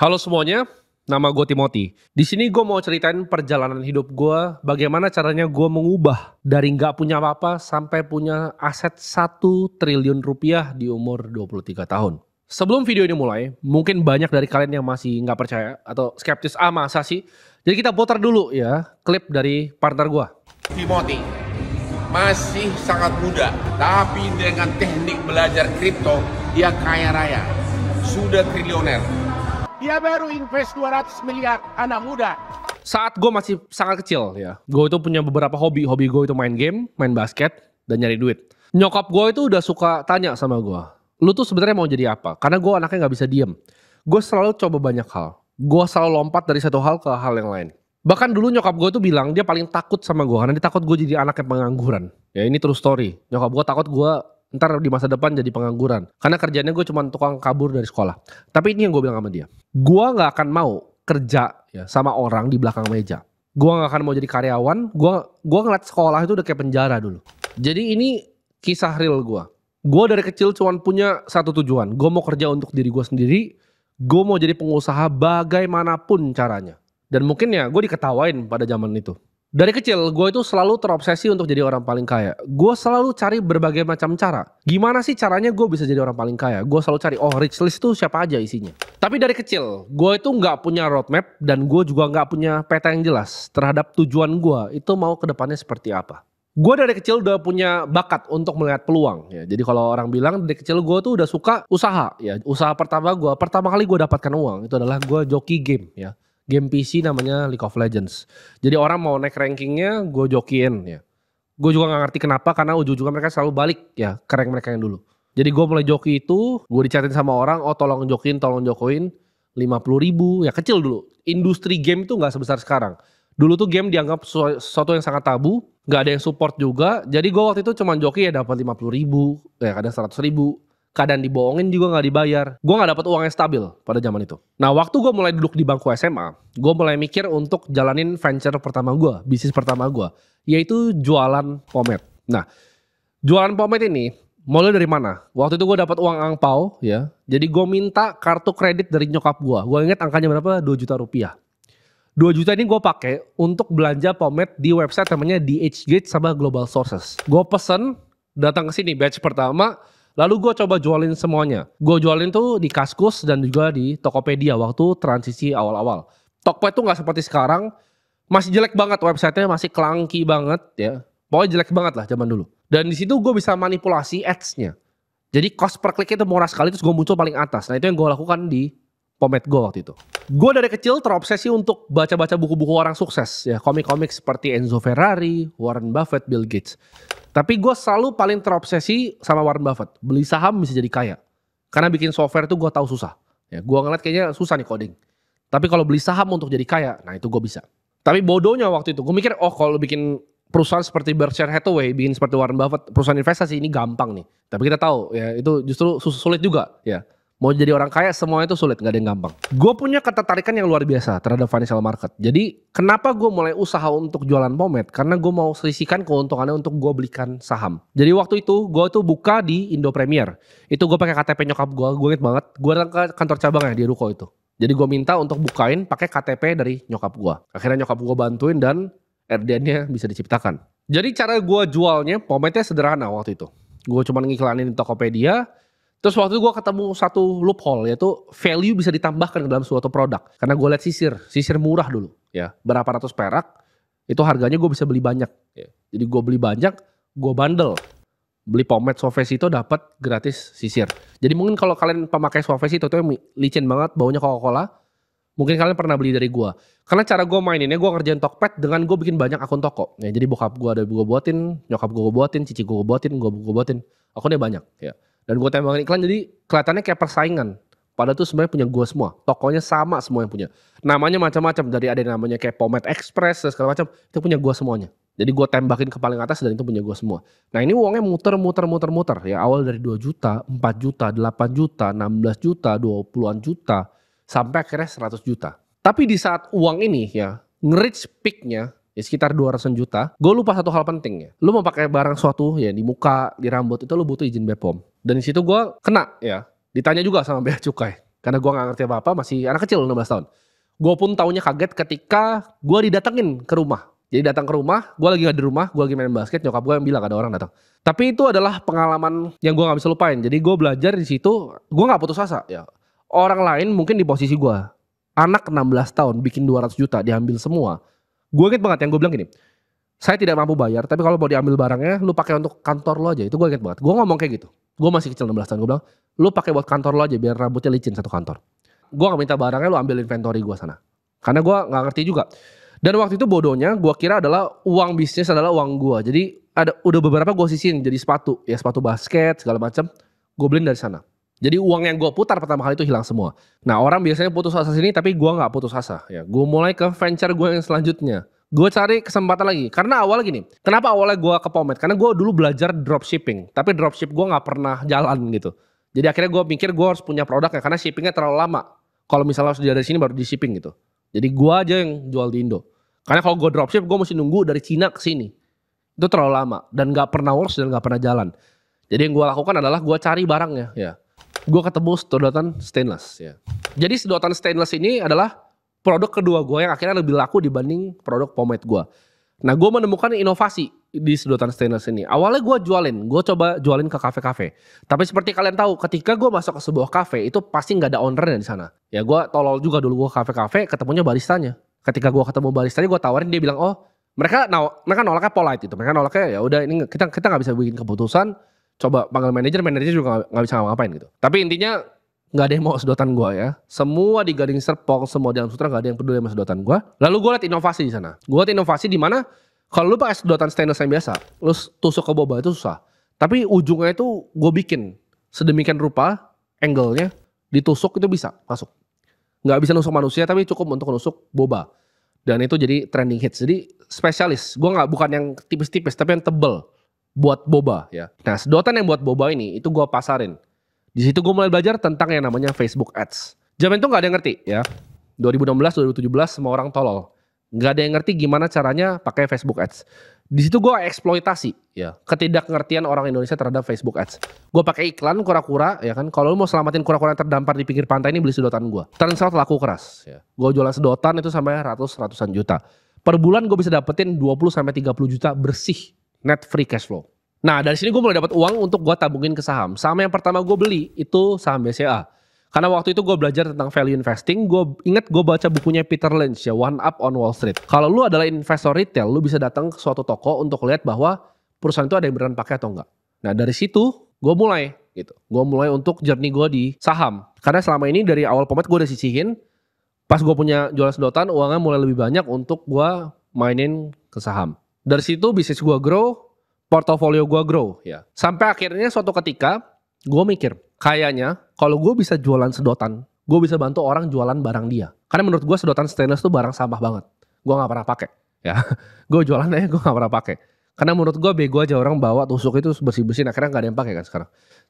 Halo semuanya, nama gue Timothy. Di sini gue mau ceritain perjalanan hidup gue, bagaimana caranya gue mengubah dari nggak punya apa-apa sampai punya aset 1 triliun rupiah di umur 23 tahun. Sebelum video ini mulai, mungkin banyak dari kalian yang masih nggak percaya atau skeptis, masa sih? Jadi kita putar dulu ya klip dari partner gue. Timothy masih sangat muda, tapi dengan teknik belajar kripto, dia kaya raya, sudah triliuner. Dia baru invest 200 miliar, anak muda. Saat gue masih sangat kecil ya, gue itu punya beberapa hobi. Hobi gue itu main game, main basket, dan nyari duit. Nyokap gue itu udah suka tanya sama gue, lu tuh sebenarnya mau jadi apa? Karena gue anaknya gak bisa diem. Gue selalu coba banyak hal. Gue selalu lompat dari satu hal ke hal yang lain. Bahkan dulu nyokap gue tuh bilang dia paling takut sama gue, karena dia takut gue jadi anak yang pengangguran. Ya ini true story. Nyokap gue takut gue ntar di masa depan jadi pengangguran. Karena kerjanya gue cuma tukang kabur dari sekolah. Tapi ini yang gue bilang sama dia. Gue gak akan mau kerja ya sama orang di belakang meja. Gue gak akan mau jadi karyawan. Gue ngeliat sekolah itu udah kayak penjara dulu. Jadi ini kisah real gue. Gue dari kecil cuma punya satu tujuan. Gue mau kerja untuk diri gue sendiri. Gue mau jadi pengusaha bagaimanapun caranya. Dan mungkin ya gue diketawain pada zaman itu. Dari kecil gue itu selalu terobsesi untuk jadi orang paling kaya. Gue selalu cari berbagai macam cara. Gimana sih caranya gue bisa jadi orang paling kaya? Gue selalu cari, rich list tuh siapa aja isinya. Tapi dari kecil gue itu gak punya roadmap. Dan gue juga gak punya peta yang jelas terhadap tujuan gue itu mau ke depannya seperti apa. Gue dari kecil udah punya bakat untuk melihat peluang ya. Jadi kalau orang bilang dari kecil gue tuh udah suka usaha ya. Usaha pertama kali gue dapatkan uang itu adalah gue joki game ya. Game PC namanya League of Legends. Jadi orang mau naik rankingnya gue jokiin ya. Gue juga gak ngerti kenapa, karena ujung-ujungnya mereka selalu balik ya ke rank mereka yang dulu. Jadi gue mulai joki itu, gue dicatin sama orang, tolong jokin, 50.000. Ya kecil dulu. Industri game itu gak sebesar sekarang. Dulu tuh game dianggap sesuatu yang sangat tabu, gak ada yang support juga. Jadi gue waktu itu cuma joki ya dapat 50.000, ya kadang 100.000. Kadang dibohongin juga gak dibayar. Gue gak dapat uang yang stabil pada zaman itu. Nah waktu gue mulai duduk di bangku SMA, gue mulai mikir untuk jalanin venture pertama gue, bisnis pertama gue, yaitu jualan pomade. Nah jualan pomade ini mulai dari mana? Waktu itu gue dapat uang angpau ya, jadi gue minta kartu kredit dari nyokap gue. Gue inget angkanya berapa? 2 juta rupiah. 2 juta ini gue pakai untuk belanja pomade di website namanya DHgate sama Global Sources. Gue pesen, datang ke sini batch pertama. Lalu gue coba jualin semuanya. Gue jualin tuh di Kaskus dan juga di Tokopedia waktu transisi awal-awal. Tokped tuh gak seperti sekarang. Masih jelek banget websitenya, masih clunky banget ya. Pokoknya jelek banget lah zaman dulu. Dan di situ gue bisa manipulasi ads-nya. Jadi cost per click itu murah sekali, terus gue muncul paling atas. Nah itu yang gue lakukan di pomade gue waktu itu. Gue dari kecil terobsesi untuk baca-baca buku-buku orang sukses ya. Komik-komik seperti Enzo Ferrari, Warren Buffett, Bill Gates. Tapi gue selalu paling terobsesi sama Warren Buffett. Beli saham bisa jadi kaya. Karena bikin software itu gue tahu susah. Ya, gue ngeliat kayaknya susah nih coding. Tapi kalau beli saham untuk jadi kaya, nah itu gue bisa. Tapi bodohnya waktu itu, gue mikir kalau bikin perusahaan seperti Berkshire Hathaway, bikin seperti Warren Buffett, perusahaan investasi ini gampang nih. Tapi kita tahu ya itu justru sulit juga ya. Mau jadi orang kaya semuanya itu sulit, gak ada yang gampang. Gue punya ketertarikan yang luar biasa terhadap financial market. Jadi kenapa gue mulai usaha untuk jualan pomade? Karena gue mau selisihkan keuntungannya untuk gue belikan saham. Jadi waktu itu gue tuh buka di Indo Premier. Itu gue pakai KTP nyokap gue inget banget. Gue datang ke kantor cabangnya di Ruko itu. Jadi gue minta untuk bukain pakai KTP dari nyokap gue. Akhirnya nyokap gue bantuin dan RDN-nya bisa diciptakan. Jadi cara gue jualnya pomade-nya sederhana waktu itu. Gue cuma ngiklanin di Tokopedia. Terus waktu itu gue ketemu satu loophole, yaitu value bisa ditambahkan ke dalam suatu produk. Karena gue lihat sisir murah dulu ya, berapa ratus perak, itu harganya gue bisa beli banyak ya. Jadi gue beli banyak, gue bundle. Beli pomade Solvesi itu dapat gratis sisir. Jadi mungkin kalau kalian pemakai Solvesi itu licin banget, baunya Coca-Cola, mungkin kalian pernah beli dari gue. Karena cara gue maininnya, gue ngerjain Tokped dengan gue bikin banyak akun toko. Ya, jadi bokap gue ada gue buatin, nyokap gue buatin, cici gue buatin, gue buatin. Akunnya banyak ya. Dan gue tembakin iklan jadi kelihatannya kayak persaingan. Padahal tuh sebenarnya punya gue semua. Tokonya sama semua yang punya. Namanya macam-macam. Dari ada yang namanya kayak Pomade Express dan segala macam. Itu punya gue semuanya. Jadi gue tembakin ke paling atas dan itu punya gue semua. Nah ini uangnya muter. Ya awal dari 2 juta, 4 juta, 8 juta, 16 juta, 20-an juta. Sampai akhirnya 100 juta. Tapi di saat uang ini ya, nge-reach peak-nya. Ya sekitar 200 juta. Gue lupa satu hal penting ya. Lu mau pakai barang suatu ya di muka, di rambut itu lu butuh izin BPOM. Dan di situ gue kena ya. Ditanya juga sama bea cukai. Karena gue gak ngerti apa-apa, masih anak kecil 16 tahun. Gue pun taunya kaget ketika gue didatengin ke rumah. Jadi datang ke rumah, gue lagi gak di rumah, gue lagi main basket, nyokap gue yang bilang ada orang datang. Tapi itu adalah pengalaman yang gue gak bisa lupain. Jadi gue belajar di situ, gue gak putus asa ya. Orang lain mungkin di posisi gue, anak 16 tahun bikin 200 juta diambil semua. Gue inget banget yang gue bilang gini, saya tidak mampu bayar, tapi kalau mau diambil barangnya, lu pakai untuk kantor lo aja. Itu gue inget banget. Gue ngomong kayak gitu. Gue masih kecil 16 tahun. Gue bilang, lu pakai buat kantor lo aja biar rambutnya licin satu kantor. Gue gak minta barangnya, lu ambil inventory gue sana. Karena gue gak ngerti juga. Dan waktu itu bodohnya, gue kira adalah uang bisnis adalah uang gue. Jadi udah beberapa gue sisihin jadi sepatu. Ya sepatu basket segala macam. Gue beliin dari sana. Jadi uang yang gue putar pertama kali itu hilang semua. Nah orang biasanya putus asa sini, tapi gue gak putus asa. Ya, gue mulai ke venture gue yang selanjutnya. Gue cari kesempatan lagi. Karena awalnya gini. Kenapa awalnya gue ke Pomade? Karena gue dulu belajar dropshipping. Tapi dropship gue gak pernah jalan gitu. Jadi akhirnya gue pikir gue harus punya produknya. Karena shippingnya terlalu lama. Kalau misalnya harus dari sini baru di shipping gitu. Jadi gue aja yang jual di Indo. Karena kalau gue dropship gue mesti nunggu dari Cina ke sini. Itu terlalu lama. Dan gak pernah works dan gak pernah jalan. Jadi yang gue lakukan adalah gue cari barangnya. Ya. Gue ketemu sedotan stainless. Ya. Jadi sedotan stainless ini adalah produk kedua gue yang akhirnya lebih laku dibanding produk pomade gue. Nah gue menemukan inovasi di sedotan stainless ini. Awalnya gue coba jualin ke kafe-kafe. Tapi seperti kalian tahu, ketika gue masuk ke sebuah kafe itu pasti nggak ada ownernya di sana. Ya gue tolol juga dulu, gue kafe-kafe ketemunya baristanya. Ketika gue ketemu baristanya gue tawarin, dia bilang oh mereka nolaknya polite itu. Mereka nolaknya ya udah ini kita nggak bisa bikin keputusan. Coba panggil manajer juga nggak bisa ngapain gitu. Tapi intinya nggak ada yang mau sedotan gue ya. Semua di Gading Serpong, semua di Dalam Sutra nggak ada yang peduli sama sedotan gue. Lalu gue liat inovasi di sana. Gue liat inovasi di mana kalau lu pakai sedotan stainless yang biasa, lu tusuk ke boba itu susah. Tapi ujungnya itu gue bikin sedemikian rupa, angle-nya ditusuk itu bisa masuk. Nggak bisa nusuk manusia tapi cukup untuk nusuk boba. Dan itu jadi trending hits. Jadi spesialis. Gue bukan yang tipis-tipis tapi yang tebel buat boba ya. Nah sedotan yang buat boba ini itu gue pasarin. Di situ gue mulai belajar tentang yang namanya Facebook Ads. Zaman itu nggak ada yang ngerti ya. 2016, 2017 semua orang tolol. Nggak ada yang ngerti gimana caranya pakai Facebook Ads. Di situ gue eksploitasi ya ketidakngertian orang Indonesia terhadap Facebook Ads. Gue pakai iklan kura-kura ya kan. Kalau lu mau selamatin kura-kura yang terdampar di pinggir pantai ini beli sedotan gue. Turns out laku keras. Ya. Gue jualan sedotan itu sampai ratusan juta. Per bulan gue bisa dapetin 20 sampai 30 juta bersih net free cash flow. Nah dari sini gue mulai dapat uang untuk gue tabungin ke saham. Saham yang pertama gue beli itu saham BCA. Karena waktu itu gue belajar tentang value investing. Gue inget gue baca bukunya Peter Lynch ya, One Up on Wall Street. Kalau lu adalah investor retail, lu bisa datang ke suatu toko untuk lihat bahwa perusahaan itu ada yang beneran pakai atau enggak. Nah dari situ gue mulai gitu. Gue mulai untuk journey gue di saham. Karena selama ini dari awal Pomade gue udah sisihin. Pas gue punya jualan sedotan, uangnya mulai lebih banyak untuk gue mainin ke saham. Dari situ bisnis gue grow. Portofolio gue grow ya. Sampai akhirnya suatu ketika gue mikir kayaknya kalau gue bisa jualan sedotan, gue bisa bantu orang jualan barang dia. Karena menurut gue sedotan stainless tuh barang sampah banget. Gue gak pernah pakai ya. Gue jualan aja gue gak pernah pakai. Karena menurut gue bego aja orang bawa tusuk itu bersih-bersihin akhirnya gak ada yang pakai kan sekarang.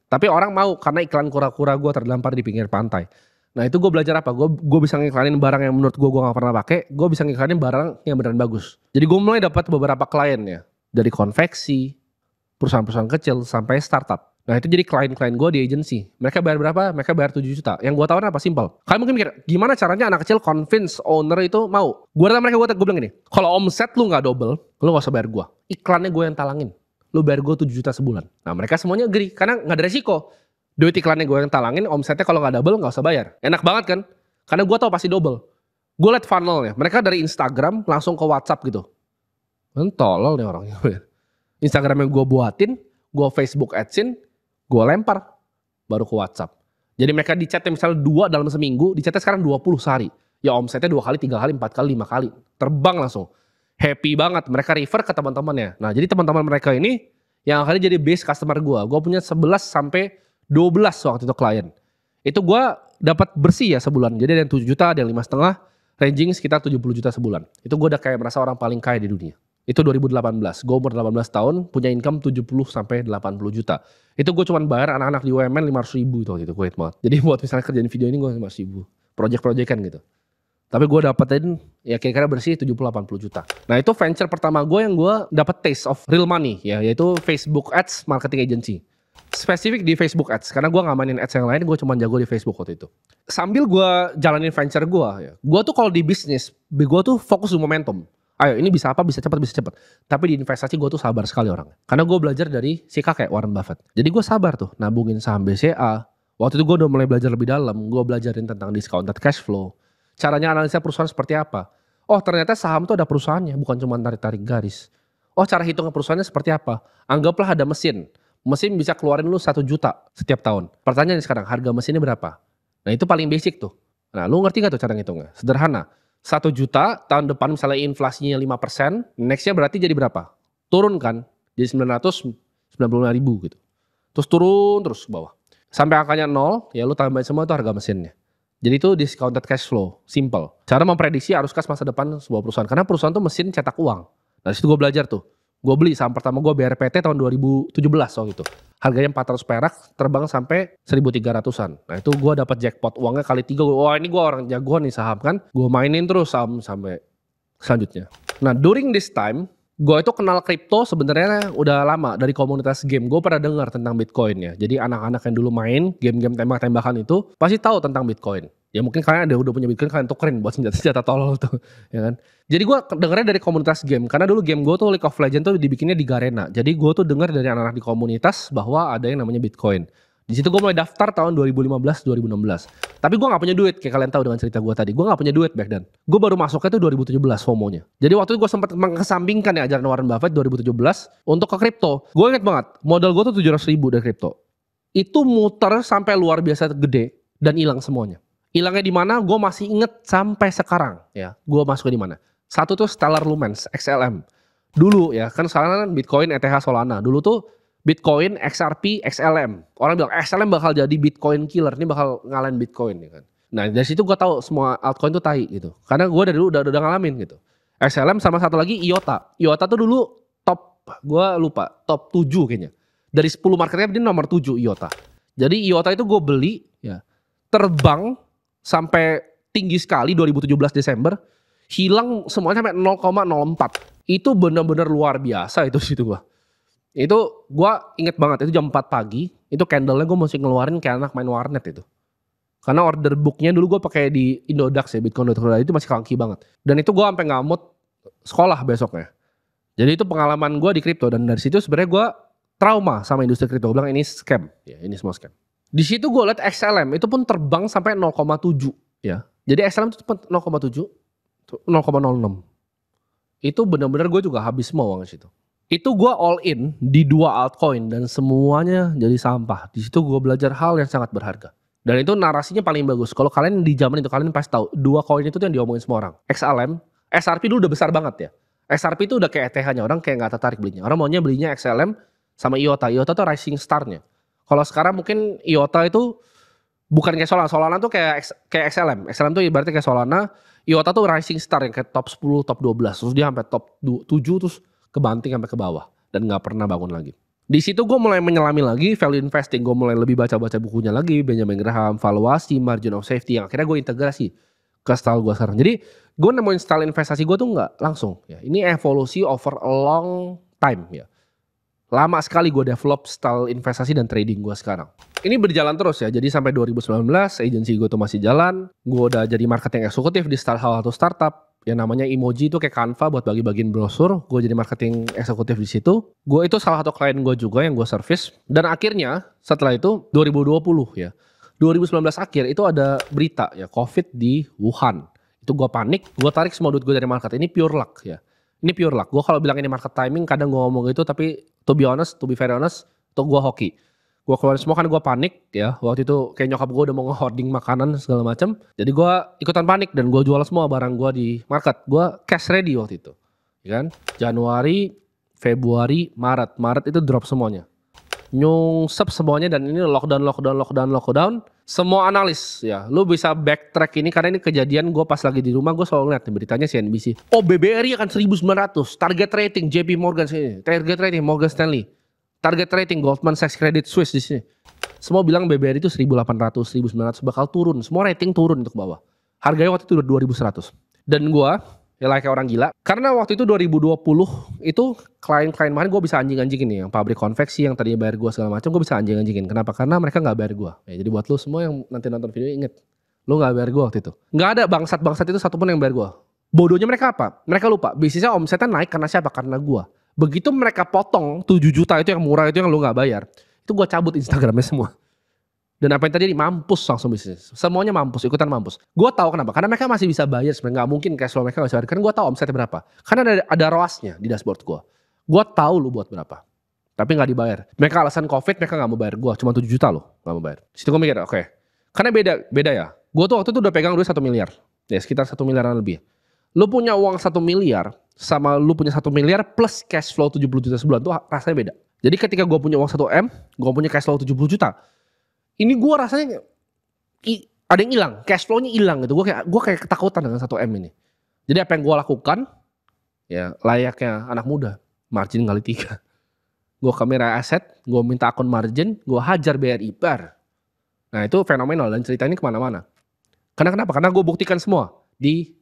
Tapi orang mau karena iklan kura-kura gue terdampar di pinggir pantai. Nah itu gue belajar apa? Gue bisa ngiklanin barang yang menurut gue gak pernah pakai. Gue bisa ngiklanin barang yang beneran bagus. Jadi gue mulai dapat beberapa klien ya. Dari konveksi, perusahaan-perusahaan kecil, sampai startup. Nah itu jadi klien-klien gue di agency. Mereka bayar berapa? Mereka bayar 7 juta. Yang gue tawarin apa? Simple. Kalian mungkin mikir, gimana caranya anak kecil convince owner itu mau? Gue datang mereka, gue bilang gini, kalau omset lu gak double, lu gak usah bayar gue. Iklannya gue yang talangin. Lu bayar gue 7 juta sebulan. Nah mereka semuanya agree, karena gak ada resiko. Duit iklannya gue yang talangin, omsetnya kalau gak double gak usah bayar. Enak banget kan? Karena gue tahu pasti double. Gue liat funnelnya. Mereka dari Instagram langsung ke WhatsApp gitu. Tolol nih orangnya. Instagram yang gue buatin, gue Facebook adsin, gue lempar, baru ke WhatsApp. Jadi mereka di chatnya misalnya 2 dalam seminggu, di chatnya sekarang 20 sehari. Ya omsetnya 2 kali, 3 kali, 4 kali, 5 kali. Terbang langsung. Happy banget, mereka refer ke teman-temannya. Nah jadi teman-teman mereka ini, yang akhirnya jadi base customer gue. Gue punya 11 sampai 12 waktu itu klien. Itu gue dapat bersih ya sebulan. Jadi ada yang 7 juta, ada yang 5,5, ranging sekitar 70 juta sebulan. Itu gue udah kayak merasa orang paling kaya di dunia. Itu 2018, gue umur 18 tahun, punya income 70 sampai 80 juta. Itu gue cuman bayar anak-anak di UMN 500 ribu itu waktu itu, gue ingat banget. Jadi buat misalnya kerjaan video ini gue 500 ribu, project-projectan gitu. Tapi gue dapetin ya kira-kira bersih 70-80 juta. Nah itu venture pertama gue yang gue dapet taste of real money ya, yaitu Facebook Ads Marketing Agency. Spesifik di Facebook Ads, karena gue gak mainin ads yang lain, gue cuma jago di Facebook waktu itu. Sambil gue jalanin venture gue ya, gue tuh kalau di bisnis, gue tuh fokus di momentum. Ayo ini bisa apa, bisa cepat. Tapi di investasi gue tuh sabar sekali orang. Karena gue belajar dari si kakek Warren Buffett. Jadi gue sabar tuh, nabungin saham BCA. Waktu itu gue udah mulai belajar lebih dalam, gue belajarin tentang discounted cash flow. Caranya analisa perusahaan seperti apa. Oh ternyata saham tuh ada perusahaannya, bukan cuma tarik-tarik garis. Oh cara hitungnya perusahaannya seperti apa. Anggaplah ada mesin. Mesin bisa keluarin lu 1 juta setiap tahun. Pertanyaannya sekarang, harga mesinnya berapa? Nah itu paling basic tuh. Nah lu ngerti gak tuh cara ngitungnya? Sederhana. 1 juta, tahun depan misalnya inflasinya 5%, nextnya berarti jadi berapa? Turun kan? Jadi 995 ribu gitu. Terus turun terus ke bawah. Sampai angkanya 0, ya lu tambahin semua itu harga mesinnya. Jadi itu discounted cash flow, simple. Cara memprediksi arus kas masa depan sebuah perusahaan. Karena perusahaan tuh mesin cetak uang. Nah disitu gue belajar tuh. Gue beli saham pertama gue BRPT tahun 2017 waktu itu. Harganya 400 perak, terbang sampai 1.300-an. Nah itu gue dapat jackpot uangnya kali 3. Wah ini gue orang jagoan nih saham kan. Gue mainin terus saham sampai selanjutnya. Nah during this time, gue itu kenal kripto sebenarnya udah lama dari komunitas game. Gue pernah dengar tentang Bitcoin ya. Jadi anak-anak yang dulu main game-game tembak-tembakan itu pasti tahu tentang Bitcoin. Ya mungkin kalian ada udah punya Bitcoin, kalian tukerin buat senjata-senjata tolol tuh, ya kan. Jadi gue dengarnya dari komunitas game, karena dulu game gue tuh League of Legends tuh dibikinnya di Garena. Jadi gue tuh dengar dari anak-anak di komunitas bahwa ada yang namanya Bitcoin. Di situ gue mulai daftar tahun 2015-2016. Tapi gue gak punya duit, kayak kalian tahu dengan cerita gue tadi. Gue gak punya duit back then. Gue baru masuknya tuh 2017 FOMO-nya. Jadi waktu itu gue sempat mengesampingkan ya ajaran Warren Buffett 2017 untuk ke kripto. Gue inget banget, modal gue tuh 700 ribu dari kripto. Itu muter sampai luar biasa gede dan hilang semuanya. Hilangnya di mana? Gue masih inget sampai sekarang ya. Gue masuknya di mana? Satu tuh Stellar Lumens XLM. Dulu ya kan sekarang kan Bitcoin, ETH, Solana. Dulu tuh Bitcoin, XRP, XLM. Orang bilang XLM bakal jadi Bitcoin killer. Ini bakal ngalahin Bitcoin ya kan. Nah dari situ gue tahu semua altcoin tuh tai gitu. Karena gue dari dulu udah ngalamin gitu. XLM sama satu lagi IOTA. IOTA tuh dulu top, gue lupa, top 7 kayaknya. Dari 10 market cap dia nomor 7 IOTA. Jadi IOTA itu gue beli ya. Terbang sampai tinggi sekali 2017 Desember, hilang semuanya sampai 0,04. Itu benar-benar luar biasa itu situ gua. Itu gua inget banget itu jam 4 pagi, itu candle-nya gua mesti ngeluarin kayak anak main warnet itu. Karena order booknya dulu gua pakai di Indodax ya, Bitcoin.co itu masih clunky banget. Dan itu gua sampai nggak mood sekolah besoknya. Jadi itu pengalaman gua di kripto dan dari situ sebenarnya gua trauma sama industri kripto. Gua bilang ini scam, ya ini semua scam. Di situ gue liat XLM itu pun terbang sampai 0,7 ya. Jadi XLM itu 0,7, 0,06. Itu benar-benar gue juga habis semua uang di situ. Itu gue all in di 2 altcoin dan semuanya jadi sampah. Di situ gue belajar hal yang sangat berharga. Dan itu narasinya paling bagus. Kalau kalian di zaman itu kalian pasti tahu 2 koin itu tuh yang diomongin semua orang. XLM, XRP dulu udah besar banget ya. XRP itu udah kayak ETH-nya, orang kayak nggak tertarik belinya. Orang maunya belinya XLM sama IOTA. IOTA tuh rising star-nya. Kalau sekarang mungkin IOTA itu bukan kayak Solana. Solana tuh kayak XLM. XLM tuh ibaratnya kayak Solana. IOTA tuh rising star yang kayak top 10, top 12. Terus dia sampai top 7 terus kebanting sampai ke bawah. Dan gak pernah bangun lagi. Di situ gue mulai menyelami lagi value investing. Gue mulai lebih baca-baca bukunya lagi. Benjamin Graham, valuasi, margin of safety. Yang akhirnya gue integrasi ke style gue sekarang. Jadi gue nemuin style investasi gue tuh gak langsung. Ya. Ini evolusi over a long time ya. Lama sekali gue develop style investasi dan trading gue sekarang. Ini berjalan terus ya. Jadi sampai 2019 agency gue tuh masih jalan. Gue udah jadi marketing eksekutif di salah satu startup. Yang namanya Emoji itu kayak Canva buat bagi-bagiin brosur. Gue jadi marketing eksekutif di situ. Gue itu salah satu klien gue juga yang gue service. Dan akhirnya setelah itu 2020 ya. 2019 akhir itu ada berita ya COVID di Wuhan. Itu gue panik. Gue tarik semua duit gue dari market. Ini pure luck ya. Ini pure luck. Gue kalau bilang ini market timing, kadang gue ngomong gitu, tapi to be very honest, tuh gue hoki. Gue keluarin semua kan gue panik ya. Waktu itu kayak nyokap gue udah mau nge-hoarding makanan segala macam. Jadi gue ikutan panik dan gue jual semua barang gue di market. Gue cash ready waktu itu. Ya kan? Januari, Februari, Maret itu drop semuanya. Nyungsep semuanya dan ini lockdown. Semua analis ya, lu bisa backtrack ini karena ini kejadian gue pas lagi di rumah gue selalu ngeliat beritanya CNBC. Oh BBRI akan 1900, target rating JP Morgan sini, target rating Morgan Stanley, target rating Goldman Sachs, Credit Suisse di sini. Semua bilang BBRI itu 1800, 1900 bakal turun, semua rating turun untuk bawah. Harganya waktu itu 2100. Dan gue ya kayak orang gila. Karena waktu itu 2020 itu klien-klien kemarin gue bisa anjing-anjingin nih, yang pabrik konveksi yang tadinya bayar gue segala macam gue bisa anjing-anjingin. Kenapa? Karena mereka nggak bayar gue. Ya, jadi buat lu semua yang nanti nonton video inget, lu nggak bayar gue waktu itu. Nggak ada bangsat-bangsat itu satupun yang bayar gue. Bodohnya mereka apa? Mereka lupa bisnisnya omsetnya naik karena siapa? Karena gue. Begitu mereka potong 7 juta itu yang murah itu yang lu nggak bayar, itu gue cabut Instagramnya semua. Dan apa yang terjadi? Mampus langsung bisnis. Semuanya mampus, ikutan mampus. Gue tahu kenapa. Karena mereka masih bisa bayar sebenarnya. Gak mungkin cash flow mereka gak bisa bayar. Karena gue tahu omsetnya berapa. Karena ada ROAS-nya di dashboard gue. Gue tahu lu buat berapa. Tapi gak dibayar. Mereka alasan COVID mereka gak mau bayar gue. Cuma 7 juta loh gak mau bayar. Situ gue mikir oke. Karena beda ya. Gue tuh waktu itu udah pegang duit 1 miliar. Ya sekitar 1 miliaran lebih. Lu punya uang 1 miliar sama lu punya 1 miliar plus cash flow 70 juta sebulan tuh rasanya beda. Jadi ketika gue punya uang 1 M, gue punya cash flow 70 juta. Ini gue rasanya ada yang hilang, cash flow-nya hilang gitu. Gue kayak ketakutan dengan 1 M ini. Jadi apa yang gue lakukan, ya layaknya anak muda, margin kali 3. Gue kamera aset, gue minta akun margin, gue hajar BRI bar. Nah itu fenomenal dan cerita ini kemana-mana. Kenapa? Karena gue buktikan semua di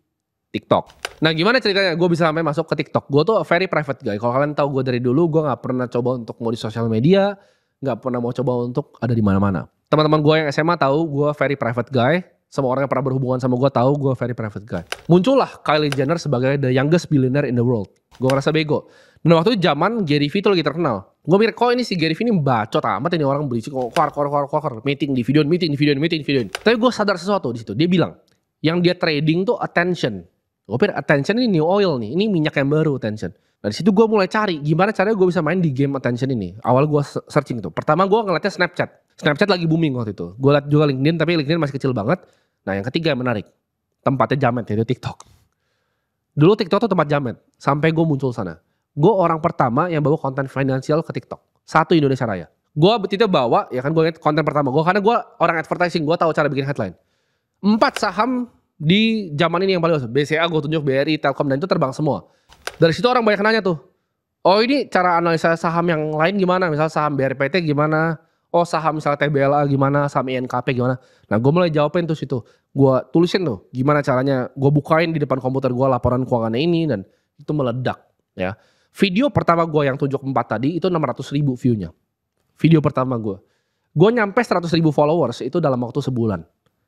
TikTok. Nah gimana ceritanya gue bisa sampai masuk ke TikTok? Gue tuh a very private guy. Kalau kalian tahu gue dari dulu, gue gak pernah coba untuk mau di sosial media, gak pernah mau coba untuk ada di mana-mana. Teman-teman gue yang SMA tahu gue very private guy. Semua orang yang pernah berhubungan sama gue tahu gue very private guy. Muncullah Kylie Jenner sebagai the youngest billionaire in the world. Gue ngerasa bego. Dan waktu itu zaman Gary Vee itu lagi terkenal. Gue mikir kok ini si Gary Vee ini bacot amat ini orang berisik keluar meeting di video. Tapi gue sadar sesuatu di situ. Dia bilang yang dia trading tuh attention. Gue pikir attention ini new oil nih. Ini minyak yang baru attention. Nah di situ gue mulai cari gimana caranya gue bisa main di game attention ini. Awal gue searching tuh. Pertama gue ngeliatnya Snapchat. Snapchat lagi booming waktu itu. Gue liat juga LinkedIn, tapi LinkedIn masih kecil banget. Nah yang ketiga yang menarik, tempatnya jamet, yaitu TikTok. Dulu TikTok tuh tempat jamet, sampai gue muncul sana. Gue orang pertama yang bawa konten finansial ke TikTok. 1 Indonesia Raya. Gue begitu bawa, ya kan gue liat konten pertama gue, karena gue orang advertising, gue tahu cara bikin headline. 4 saham di zaman ini yang paling bagus. BCA gue tunjuk, BRI, Telkom, dan itu terbang semua. Dari situ orang banyak nanya tuh, oh ini cara analisa saham yang lain gimana? Misalnya saham BRPT gimana? Oh saham misalnya TBLA gimana, saham INKP gimana. Nah gue mulai jawabin tuh situ. Gue tulisin tuh gimana caranya. Gue bukain di depan komputer gue laporan keuangannya ini. Dan itu meledak ya. Video pertama gue yang tunjuk 4 tadi itu 600.000 view-nya. Video pertama gue. Gue nyampe 100.000 followers itu dalam waktu sebulan.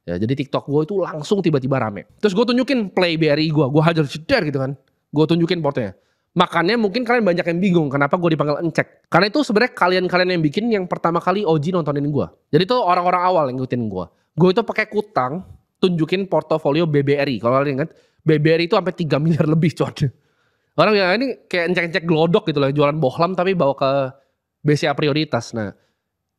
Ya, jadi TikTok gue itu langsung tiba-tiba rame. Terus gue tunjukin play BRI gue. Gue hajar ceder gitu kan. Gue tunjukin portnya. Makanya mungkin kalian banyak yang bingung kenapa gue dipanggil Encek. Karena itu sebenarnya kalian-kalian yang bikin yang pertama kali OG nontonin gue. Jadi itu orang-orang awal yang ngikutin gue. Gue itu pakai kutang tunjukin portofolio BBRI. Kalau kalian ingat, BBRI itu sampai 3 miliar lebih coy. Orang yang ini kayak Encek-Encek glodok gitu loh, jualan bohlam tapi bawa ke BCA prioritas. Nah,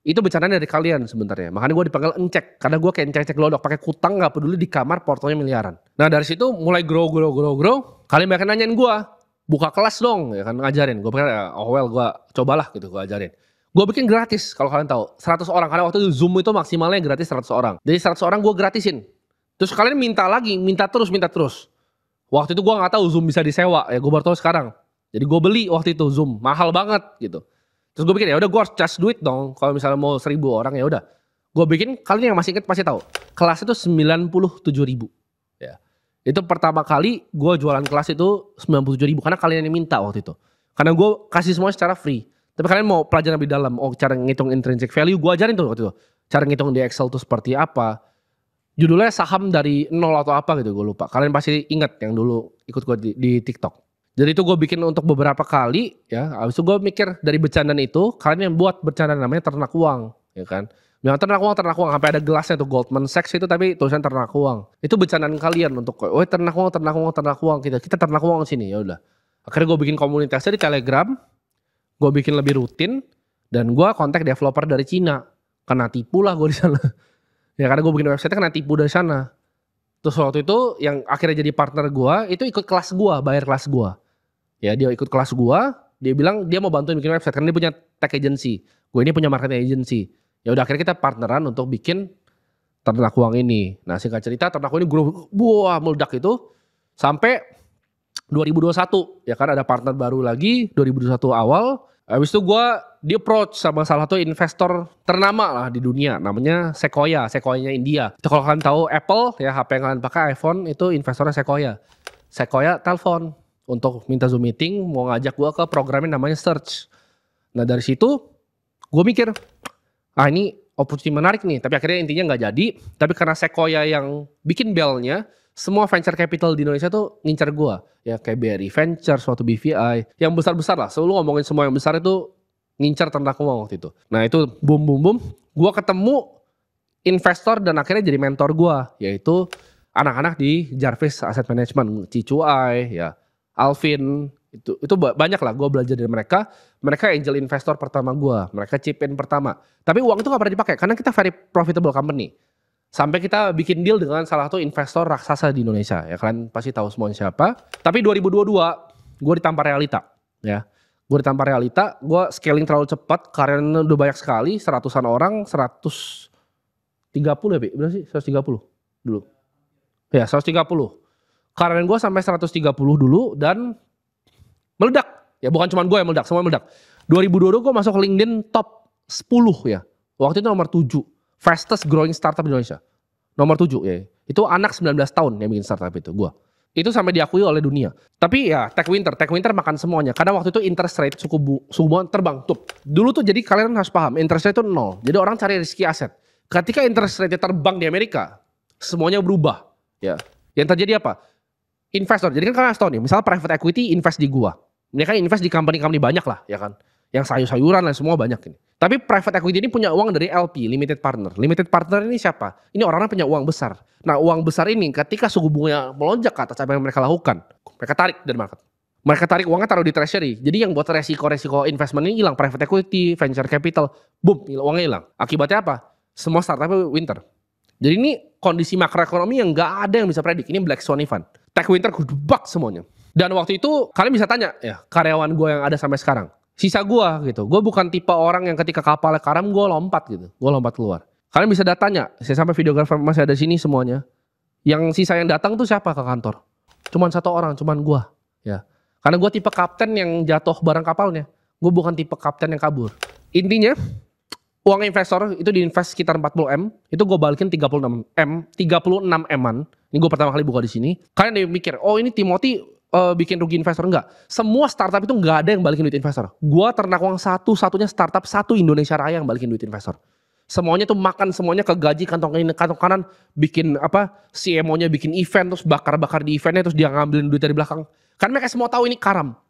itu becananya dari kalian sebenarnya. Makanya gue dipanggil Encek karena gue kayak Encek-Encek glodok, pakai kutang nggak peduli di kamar portonya miliaran. Nah, dari situ mulai grow. Kalian banyak nanyain gue. Buka kelas dong, ya kan ngajarin. Gue pikir oh well gue cobalah gitu gue ajarin. Gue bikin gratis kalau kalian tahu 100 orang karena waktu itu Zoom itu maksimalnya gratis 100 orang. Jadi 100 orang gue gratisin. Terus kalian minta lagi, minta terus. Waktu itu gue nggak tahu Zoom bisa disewa ya, gue baru tahu sekarang. Jadi gue beli waktu itu Zoom mahal banget gitu. Terus gue bikin ya udah gue harus charge duit dong. Kalau misalnya mau 1.000 orang ya udah. Gue bikin kalian yang masih inget pasti tahu. Kelas itu 97.000 ya. Itu pertama kali gue jualan kelas itu 97.000 karena kalian yang minta waktu itu. Karena gue kasih semua secara free. Tapi kalian mau pelajaran lebih dalam, oh cara ngitung intrinsic value, gue ajarin tuh waktu itu. Cara ngitung di Excel tuh seperti apa. Judulnya saham dari nol atau apa gitu, gue lupa. Kalian pasti ingat yang dulu ikut gue di TikTok. Jadi itu gue bikin untuk beberapa kali ya. Habis itu gue mikir dari bercandaan itu, kalian yang buat bercandaan namanya ternak uang, ya kan. Yang ternak uang sampai ada gelasnya tuh Goldman Sachs itu tapi tulisan ternak uang. Itu bercandaan kalian untuk oh ternak uang kita ternak uang sini ya udah. Akhirnya gue bikin komunitasnya di Telegram. Gue bikin lebih rutin dan gue kontak developer dari Cina. Kena tipu lah gue di sana. Ya karena gue bikin website kena tipu dari sana. Terus waktu itu yang akhirnya jadi partner gue itu ikut kelas gue, bayar kelas gue. Ya dia ikut kelas gue, dia bilang dia mau bantuin bikin website karena dia punya tech agency. Gue ini punya marketing agency. Ya udah akhirnya kita partneran untuk bikin ternak uang ini. Nah singkat cerita ternak uang ini meledak itu sampai 2021 ya kan ada partner baru lagi 2021 awal. Habis itu gue di approach sama salah satu investor ternama lah di dunia namanya Sequoia-nya India. Itu kalau kalian tahu Apple ya HP yang kalian pakai iPhone itu investornya Sequoia. Sequoia telepon untuk minta Zoom meeting, mau ngajak gue ke programnya namanya Search. Nah dari situ gue mikir, ini opportunity menarik nih. Tapi akhirnya intinya nggak jadi. Tapi karena Sequoia yang bikin bellnya, semua venture capital di Indonesia tuh ngincar gue. Ya kayak BRI Venture, suatu BVI. Yang besar-besar lah. Selalu ngomongin semua yang besar itu ngincar ternak uang waktu itu. Nah itu boom boom boom. Gue ketemu investor dan akhirnya jadi mentor gue. Yaitu anak-anak di Jarvis Asset Management. Cicuai, ya Alvin. Itu banyak lah gue belajar dari mereka. Mereka angel investor pertama gue. Mereka chip in pertama. Tapi uang itu gak pernah dipakai. Karena kita very profitable company. Sampai kita bikin deal dengan salah satu investor raksasa di Indonesia. Ya kalian pasti tahu semuanya siapa. Tapi 2022 gue ditampar realita. Ya, gue ditampar realita. Gue scaling terlalu cepat. Karyawannya udah banyak sekali. 100-an orang. 130 ya Bi? Bener sih? 130 dulu. Ya 130. Karyawan gue sampai 130 dulu. Dan meledak. Ya bukan cuma gue yang meledak. Semua meledak. 2022 gue masuk ke LinkedIn top 10 ya. Waktu itu nomor 7. Fastest growing startup di Indonesia. Nomor 7 ya. Itu anak 19 tahun yang bikin startup itu, gua. Itu sampai diakui oleh dunia. Tapi ya Tech Winter makan semuanya. Karena waktu itu interest rate suku bunga terbang. Dulu tuh jadi kalian harus paham, interest rate itu 0. Jadi orang cari risky aset. Ketika interest rate terbang di Amerika, semuanya berubah. Ya. Yang terjadi apa? Investor. Jadi kan kalian harus tahu nih, misalnya private equity invest di gua. Mereka invest di company-company banyak lah, ya kan. Yang sayur-sayuran lah semua banyak ini. Tapi private equity ini punya uang dari LP, limited partner. Limited partner ini siapa? Ini orang-orang punya uang besar. Nah uang besar ini ketika suku bunga melonjak ke atas apa yang mereka lakukan, mereka tarik dari market. Mereka tarik uangnya taruh di treasury. Jadi yang buat resiko investment ini hilang. Private equity, venture capital, boom, uangnya hilang. Akibatnya apa? Semua startup winter. Jadi ini kondisi makroekonomi yang gak ada yang bisa predik. Ini black swan event. Tech winter gedebak semuanya. Dan waktu itu kalian bisa tanya ya karyawan gue yang ada sampai sekarang. Sisa gue gitu, gue bukan tipe orang yang ketika kapalnya karam gue lompat gitu, gue lompat keluar. Kalian bisa datanya, saya sampai videografer masih ada di sini semuanya. Yang sisa yang datang tuh siapa ke kantor? Cuman satu orang, cuman gue, ya. Karena gue tipe kapten yang jatuh bareng kapalnya, gue bukan tipe kapten yang kabur. Intinya, uang investor itu diinvest sekitar 40 M, itu gue balikin 36 M-an. Ini gue pertama kali buka di sini. Kalian mikir, oh ini Timothy bikin rugi investor. Enggak. Semua startup itu enggak ada yang balikin duit investor. Gua ternak uang satu-satunya startup satu Indonesia Raya yang balikin duit investor. Semuanya tuh makan semuanya ke gaji kantong kanan, bikin apa, CMO-nya bikin event, terus bakar-bakar di eventnya, terus dia ngambilin duit dari belakang. Kan mereka semua tahu ini karam.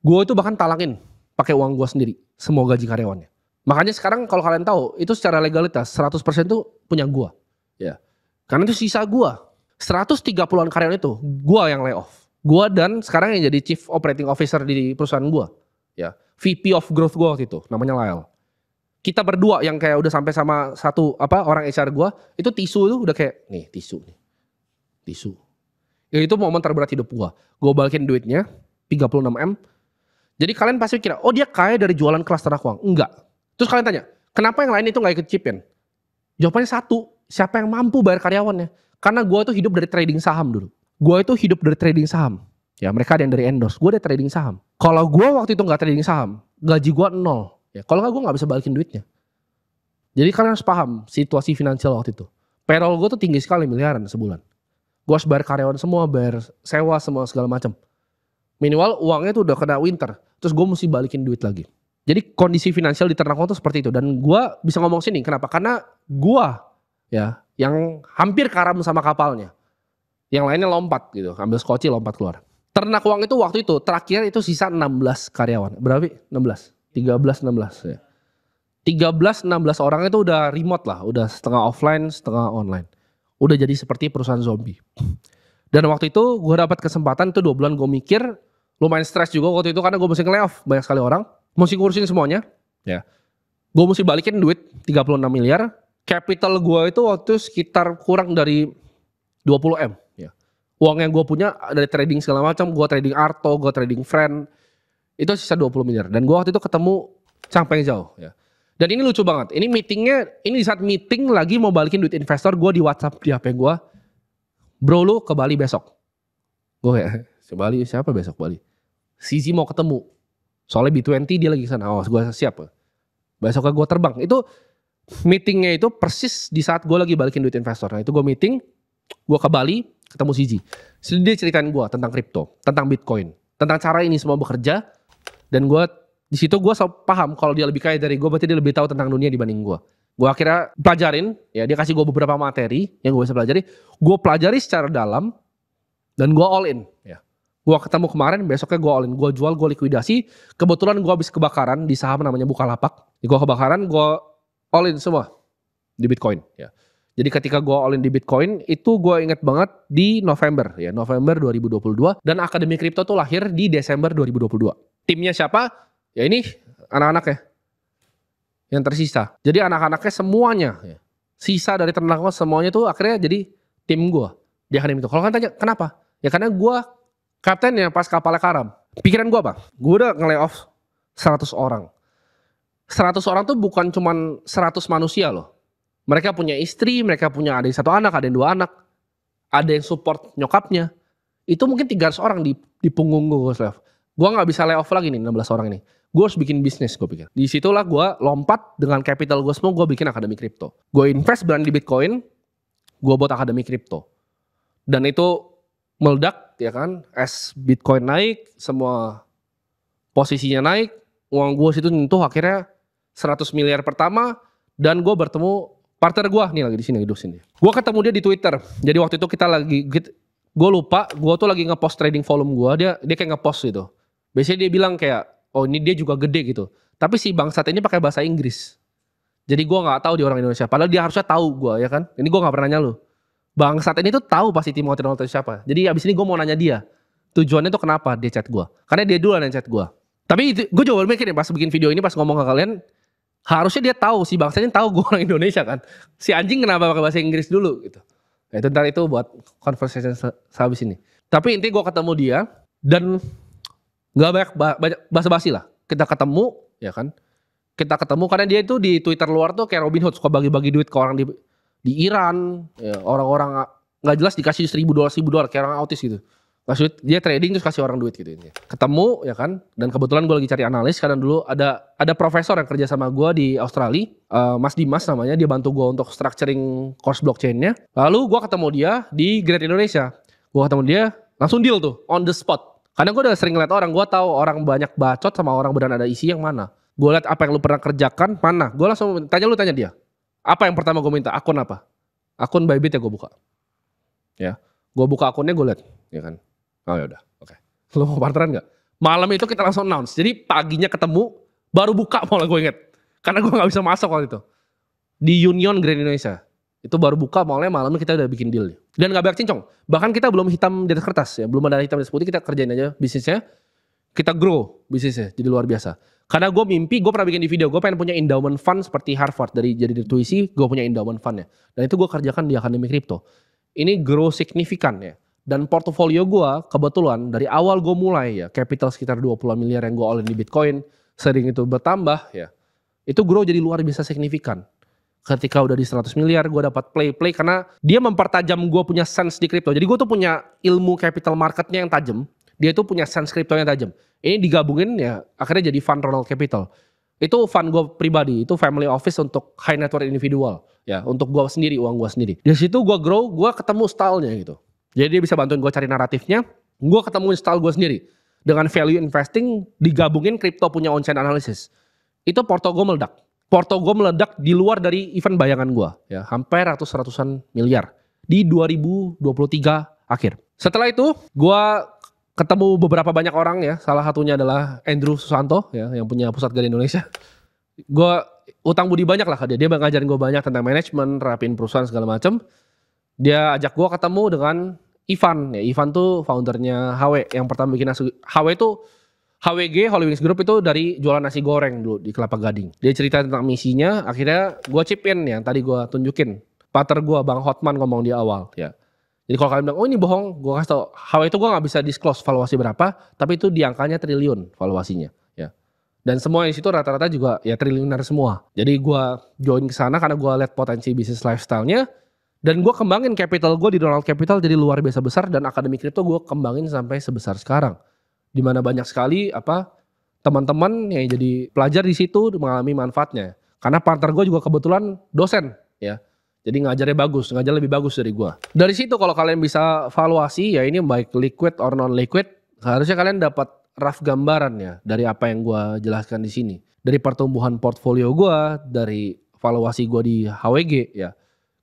Gue itu bahkan talangin pakai uang gue sendiri, semua gaji karyawannya. Makanya sekarang kalau kalian tahu, itu secara legalitas 100% tuh punya gue. Ya. Karena itu sisa gue. 130-an karyawan itu gue yang lay off. Gue dan sekarang yang jadi Chief Operating Officer di perusahaan gue. Ya, VP of Growth gue waktu itu, namanya Lyle. Kita berdua yang kayak udah sampai sama satu orang HR gue, itu tisu itu udah kayak nih tisu. Ya, itu momen terberat hidup gue. Gue balikin duitnya 36 M. Jadi kalian pasti kira, oh dia kaya dari jualan kelas ternak uang. Enggak. Terus kalian tanya, kenapa yang lain itu gak ikut chip in? Jawabannya satu, siapa yang mampu bayar karyawannya? Karena gue tuh hidup dari trading saham dulu. Gue itu hidup dari trading saham. Ya mereka ada yang dari endorse, gue dari trading saham. Kalau gue waktu itu gak trading saham, gaji gue 0. Ya, kalau gak gue gak bisa balikin duitnya. Jadi kalian harus paham situasi finansial waktu itu. Payroll gue tuh tinggi sekali, miliaran sebulan. Gue harus bayar karyawan semua, bayar sewa semua segala macam. Minimal uangnya tuh udah kena winter. Terus gue mesti balikin duit lagi. Jadi kondisi finansial di ternak uang tuh seperti itu. Dan gue bisa ngomong sini, kenapa? Karena gue ya yang hampir karam sama kapalnya. Yang lainnya lompat gitu, ambil skoci lompat keluar. Ternak uang itu waktu itu terakhir itu sisa 16 karyawan. Berapa? 16. 13-16 ya. 13-16 orang itu udah remote lah, udah setengah offline, setengah online. Udah jadi seperti perusahaan zombie. Dan waktu itu gue dapat kesempatan itu 2 bulan gue mikir, lumayan stres juga waktu itu karena gue mesti nge-layoff banyak sekali orang, mesti ngurusin semuanya. Ya. Gue mesti balikin duit 36 miliar. Capital gue itu waktu itu sekitar kurang dari 20 M. Ya. Uang yang gue punya dari trading segala macam, gue trading Arto, gue trading Friend, itu sisa 20 miliar. Dan gue waktu itu ketemu Chang Peng Zhao. Ya. Dan ini lucu banget. Ini meetingnya, ini di saat meeting lagi mau balikin duit investor, gue di WhatsApp di HP gue, bro lu ke Bali besok. Gue kayak, Bali siapa besok Bali? Sisi mau ketemu. Soalnya B20 dia lagi kesana. Oh gue siap. Besoknya gue terbang. Itu meetingnya itu persis di saat gue lagi balikin duit investor. Nah itu gue meeting, gue ke Bali, ketemu CG. Jadi dia ceritain gue tentang kripto, tentang Bitcoin, tentang cara ini semua bekerja. Dan gue di situ gue paham kalau dia lebih kaya dari gue, berarti dia lebih tahu tentang dunia dibanding gue. Gue akhirnya pelajarin, ya dia kasih gue beberapa materi yang gue bisa pelajari. Gue pelajari secara dalam dan gue all in. Ya. Gue ketemu kemarin, besoknya gue all in. Gue jual, gue likuidasi. Kebetulan gue habis kebakaran di saham namanya Bukalapak. Gue kebakaran, gue all in semua di Bitcoin. Ya. Jadi ketika gue all in di Bitcoin, itu gue inget banget di November. Ya, November 2022. Dan Akademi Kripto tuh lahir di Desember 2022. Timnya siapa? Ya ini anak-anak ya. Yang tersisa. Jadi anak-anaknya semuanya. Ya. Sisa dari tenaga semuanya tuh akhirnya jadi tim gue. Di Akademi itu. Kalau kan tanya kenapa? Ya karena gue kaptennya pas kapalnya karam. Pikiran gue apa? Gue udah nge-layoff 100 orang. 100 orang tuh bukan cuman 100 manusia loh. Mereka punya istri, mereka punya ada yang 1 anak, ada yang 2 anak. Ada yang support nyokapnya. Itu mungkin 300 orang di punggung gue layoff. Gue gak bisa layoff lagi nih 16 orang ini. Gue harus bikin bisnis gue pikir. Disitulah gue lompat dengan capital gue semua, gue bikin Akademi Kripto. Gue invest berani di Bitcoin, gue buat Akademi Kripto. Dan itu meledak ya kan, as Bitcoin naik, semua posisinya naik, uang gue situ nyentuh akhirnya 100 miliar pertama, dan gue bertemu partner gue, nih lagi di sini duduk sini. Gue ketemu dia di Twitter, jadi waktu itu gue lupa, gue tuh lagi ngepost trading volume gue, dia kayak ngepost gitu. Biasanya dia bilang kayak, oh ini dia juga gede gitu, tapi si bangsat ini pakai bahasa Inggris. Jadi gue nggak tahu dia orang Indonesia, padahal dia harusnya tahu gue ya kan, ini gue nggak pernah nanya lu. Bangsat ini tuh tahu pasti Timothy Donald itu siapa. Jadi abis ini gue mau nanya dia. Tujuannya tuh kenapa dia chat gue. Karena dia duluan yang chat gue. Tapi gue juga mikir nih pas bikin video ini, pas ngomong ke kalian. Harusnya dia tahu, si bangsat ini tahu gue orang Indonesia kan. Si anjing kenapa pakai bahasa Inggris dulu gitu. Nah, itu ntar itu buat conversation sehabis ini. Tapi intinya gue ketemu dia. Dan gak banyak basa-basi lah. Kita ketemu ya kan. Kita ketemu karena dia itu di Twitter luar tuh kayak Robin Hood. Suka bagi-bagi duit ke orang di Iran, ya, orang-orang nggak jelas dikasih $1.000 kayak orang autis gitu. Kasih dia trading terus kasih orang duit gitu. Ketemu ya kan, dan kebetulan gue lagi cari analis karena dulu ada profesor yang kerja sama gue di Australia, Mas Dimas namanya, dia bantu gue untuk structuring course blockchainnya. Lalu gue ketemu dia di Great Indonesia, gue ketemu dia langsung deal tuh on the spot. Karena gue udah sering ngeliat orang, gue tahu orang banyak bacot sama orang beneran ada isi yang mana. Gue liat apa yang lu pernah kerjakan mana, gue langsung tanya dia. Apa yang pertama gue minta? Akun apa? Akun Bybit ya gue buka. Ya, gue buka akunnya gue liat, ya kan. Oh ya udah, oke. Lo mau partneran nggak? Malam itu kita langsung announce. Jadi paginya ketemu, baru buka malah gue inget. Karena gue nggak bisa masuk waktu itu. Di Union Grand Indonesia. Itu baru buka malamnya kita udah bikin deal. Dan nggak banyak cincong. Bahkan kita belum hitam di atas kertas ya, belum ada hitam di atas putih, kita kerjain aja bisnisnya. Kita grow bisnisnya, jadi luar biasa. Karena gue mimpi, gue pernah bikin di video, gue pengen punya endowment fund seperti Harvard. Jadi tuisi, gue punya endowment fund ya. Dan itu gue kerjakan di Akademi Kripto. Ini grow signifikan ya. Dan portofolio gue kebetulan dari awal gue mulai ya, capital sekitar 20 miliar yang gue all in di Bitcoin, sering itu bertambah ya. Itu grow jadi luar biasa signifikan. Ketika udah di 100 miliar gue dapat play karena dia mempertajam gue punya sense di kripto. Jadi gue tuh punya ilmu capital marketnya yang tajam. Dia tuh punya sense kriptonya tajam. Ini digabungin ya akhirnya jadi fund Ronald Capital. Itu fund gue pribadi, itu family office untuk high net worth individual. Ya, untuk gue sendiri, uang gue sendiri. Di situ gue grow, gue ketemu stylenya gitu. Jadi dia bisa bantuin gue cari naratifnya, gue ketemu style gue sendiri. Dengan value investing digabungin kripto punya on-chain analysis. Itu porto gue meledak. Porto gue meledak di luar dari event bayangan gue. Ya, hampir ratusan miliar. Di 2023 akhir. Setelah itu gue ketemu beberapa banyak orang ya, salah satunya adalah Andrew Susanto ya, yang punya Pusat Gali Indonesia. Gue utang budi banyak lah ke dia ngajarin gue banyak tentang manajemen, rapin perusahaan segala macam. Dia ajak gue ketemu dengan Ivan, ya Ivan tuh foundernya HW, yang pertama bikin HW itu HWG, Holy Wings Group itu dari jualan nasi goreng dulu di Kelapa Gading. Dia cerita tentang misinya, akhirnya gue chip in yang tadi gue tunjukin. Partner gue Bang Hotman ngomong di awal ya. Jadi kalau kalian bilang, oh ini bohong, gue kasih tau, HW itu gue gak bisa disclose valuasi berapa, tapi itu di angkanya triliun valuasinya. Ya. Dan semua yang situ rata-rata juga ya triliuner semua. Jadi gue join ke sana karena gue lihat potensi bisnis lifestyle-nya, dan gue kembangin capital gue di Donald Capital jadi luar biasa besar, dan Akademi Kripto gue kembangin sampai sebesar sekarang. Dimana banyak sekali teman-teman yang jadi pelajar di situ mengalami manfaatnya. Karena partner gue juga kebetulan dosen ya. Jadi ngajar lebih bagus dari gue. Dari situ kalau kalian bisa valuasi ya ini baik liquid or non liquid, harusnya kalian dapat rough gambaran ya dari apa yang gue jelaskan di sini. Dari pertumbuhan portfolio gue, dari valuasi gue di HWG ya.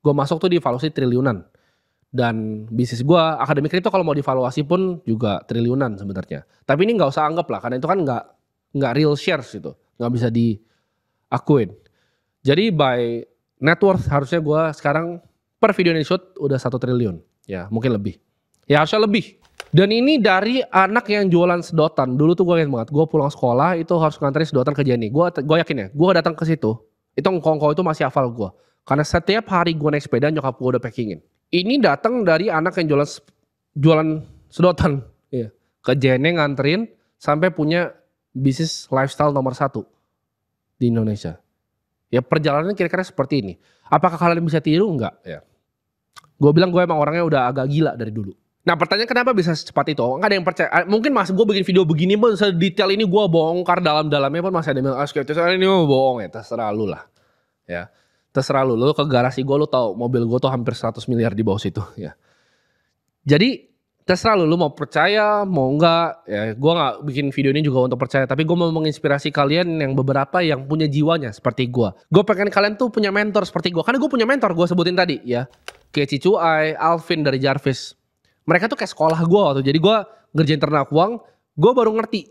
Gue masuk tuh di valuasi triliunan. Dan bisnis gue, akademi kripto kalau mau divaluasi pun juga triliunan sebenarnya. Tapi ini nggak usah anggap lah, karena itu kan nggak real shares itu, nggak bisa diakuin. Jadi by net worth harusnya gue sekarang per video ini shoot udah 1 triliun, ya mungkin lebih. Ya harusnya lebih. Dan ini dari anak yang jualan sedotan. Dulu tuh gue ingat banget, gue pulang sekolah itu harus nganterin sedotan ke Jenny. Gue yakin ya, gue datang ke situ, itu ngkongko itu masih hafal gue. Karena setiap hari gue naik sepeda nyokap gue udah packingin. Ini datang dari anak yang jualan sedotan, ya. Ke Jenny nganterin sampai punya bisnis lifestyle nomor 1 di Indonesia. Ya perjalanannya kira-kira seperti ini. Apakah kalian bisa tiru? Enggak ya. Gue bilang gue emang orangnya udah agak gila dari dulu. Nah pertanyaan kenapa bisa secepat itu? Nggak ada yang percaya. Mungkin mas gue bikin video begini pun sedetail ini gue bongkar dalam-dalamnya pun masih ada yang bilang skeptis ini mau bohong ya. Terserah lu lah. Ya terserah lu. Lu ke garasi gue lu tahu mobil gue tuh hampir 100 miliar di bawah situ ya. Jadi terserah lu mau percaya mau enggak ya. Gue nggak bikin video ini juga untuk percaya. Tapi gue mau menginspirasi kalian yang beberapa yang punya jiwanya seperti gue. Gue pengen kalian tuh punya mentor seperti gue. Karena gue punya mentor gue sebutin tadi ya. Kayak Cicuai, Alvin dari Jarvis. Mereka tuh kayak sekolah gue waktu. Jadi gue ngerjain ternak uang. Gue baru ngerti